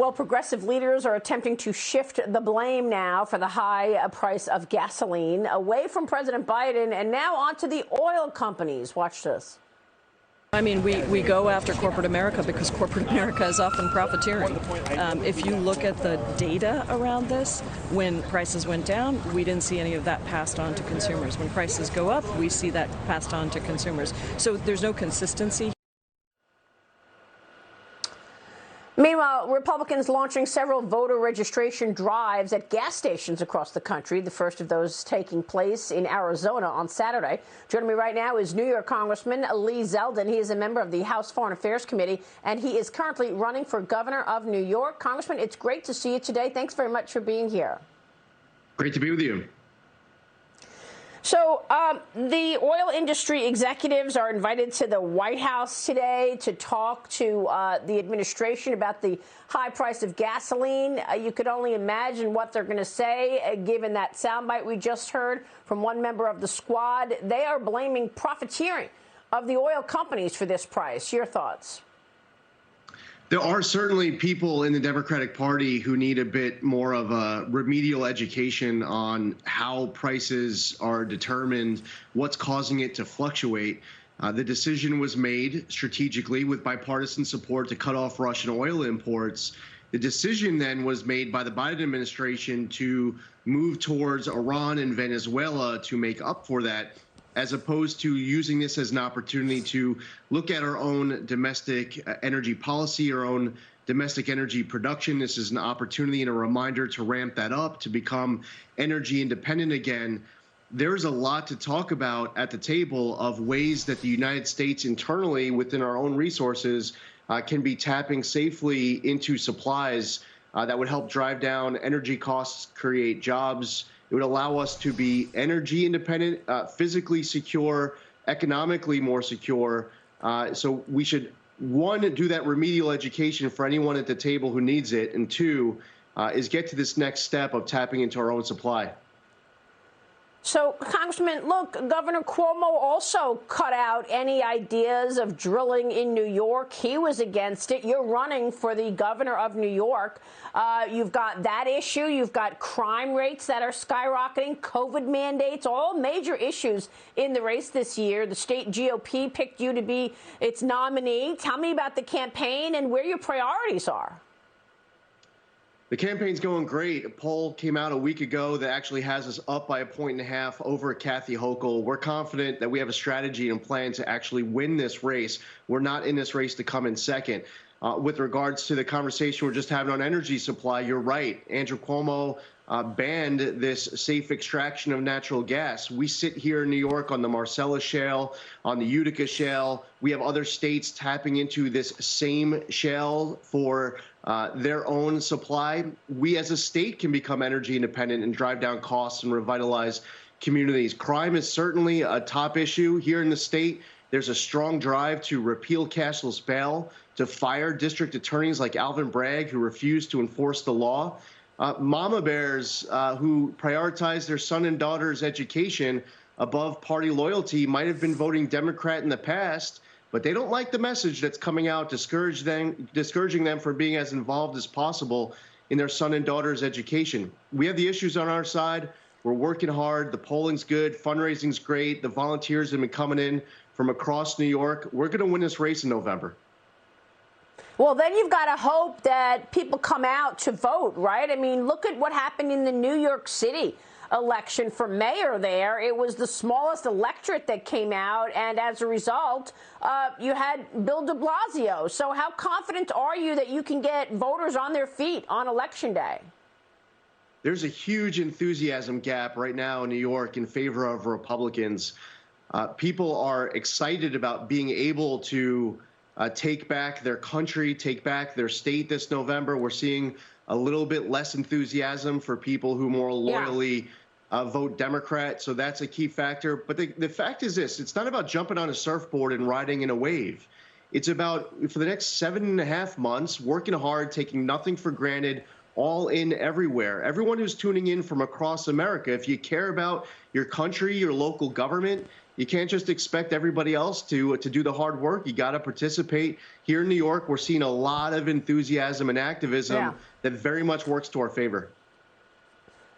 Well, progressive leaders are attempting to shift the blame now for the high price of gasoline away from President Biden and now onto the oil companies. Watch this. I mean, we go after corporate America because corporate America is often profiteering. If you look at the data around this, when prices went down, we didn't see any of that passed on to consumers. When prices go up, we see that passed on to consumers. So there's no consistency. Meanwhile, Republicans launching several voter registration drives at gas stations across the country, the first of those taking place in Arizona on Saturday. Joining me right now is New York Congressman Rep Zeldi. He is a member of the House Foreign Affairs Committee, and he is currently running for governor of New York. Congressman, it's great to see you today. Thanks very much for being here. Great to be with you. So the oil industry executives are invited to the White House today to talk to the administration about the high price of gasoline. You could only imagine what they're going to say, given that soundbite we just heard from one member of the squad. They are blaming profiteering of the oil companies for this price. Your thoughts? There are certainly people in the Democratic Party who need a bit more of a remedial education on how prices are determined, what's causing it to fluctuate. The decision was made strategically with bipartisan support to cut off Russian oil imports. The decision then was made by the Biden administration to move towards Iran and Venezuela to make up for that, as opposed to using this as an opportunity to look at our own domestic energy policy, our own domestic energy production. This is an opportunity and a reminder to ramp that up, to become energy independent again. There's a lot to talk about at the table of ways that the United States internally within our own resources can be tapping safely into supplies that would help drive down energy costs, create jobs. It would allow us to be energy independent, physically secure, economically more secure. So we should, one, do that remedial education for anyone at the table who needs it, and two, is get to this next step of tapping into our own supply. So, Congressman, look, Governor Cuomo also cut out any ideas of drilling in New York. He was against it. You're running for the governor of New York. You've got that issue. You've got crime rates that are skyrocketing, COVID mandates, all major issues in the race this year. The state GOP picked you to be its nominee. Tell me about the campaign and where your priorities are. The campaign's going great. A poll came out a week ago that actually has us up by 1.5 points over Kathy Hochul. We're confident that we have a strategy and plan to actually win this race. We're not in this race to come in second. With regards to the conversation we're just having on energy supply, you're right. Andrew Cuomo banned this safe extraction of natural gas. We sit here in New York on the Marcellus Shale, on the Utica Shale. We have other states tapping into this same shale for their own supply. We as a state can become energy independent and drive down costs and revitalize communities. Crime is certainly a top issue here in the state. There's a strong drive to repeal cashless bail, to fire district attorneys like Alvin Bragg, who refuse to enforce the law. Mama bears who prioritize their son and daughter's education above party loyalty might have been voting Democrat in the past, but they don't like the message that's coming out, discouraging them from being as involved as possible in their son and daughter's education. We have the issues on our side. We're working hard. The polling's good. Fundraising's great. The volunteers have been coming in from across New York. We're going to win this race in November. Well, then you've got to hope that people come out to vote, right? I mean, look at what happened in the New York City election for mayor there. It was the smallest electorate that came out, and as a result, you had Bill de Blasio. So how confident are you that you can get voters on their feet on Election Day? There's a huge enthusiasm gap right now in New York in favor of Republicans. People are excited about being able to take back their country, take back their state this November. We're seeing a little bit less enthusiasm for people who more loyally vote Democrat. So that's a key factor. But the fact is this, it's not about jumping on a surfboard and riding in a wave. It's about, for the next 7.5 months, working hard, taking nothing for granted, all in everywhere. Everyone who's tuning in from across America, if you care about your country, your local government, You can't just expect everybody else to do the hard work. You got to participate. Here in New York, we're seeing a lot of enthusiasm and activism that very much works to our favor.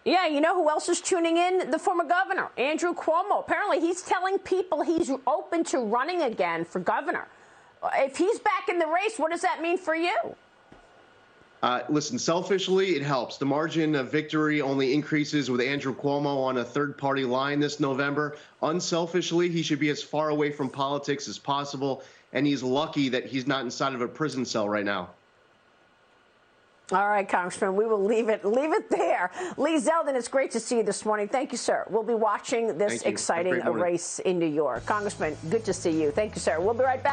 Yeah, you know who else is tuning in? The former governor, Andrew Cuomo. Apparently, he's telling people he's open to running again for governor. If he's back in the race, what does that mean for you? Listen, selfishly, it helps. The margin of victory only increases with Andrew Cuomo on a third-party line this November. Unselfishly, he should be as far away from politics as possible, and he's lucky that he's not inside of a prison cell right now. All right, Congressman, we will leave it there. Lee Zeldin, it's great to see you this morning. Thank you, sir. We'll be watching this exciting race in New York. Congressman, good to see you. Thank you, sir. We'll be right back.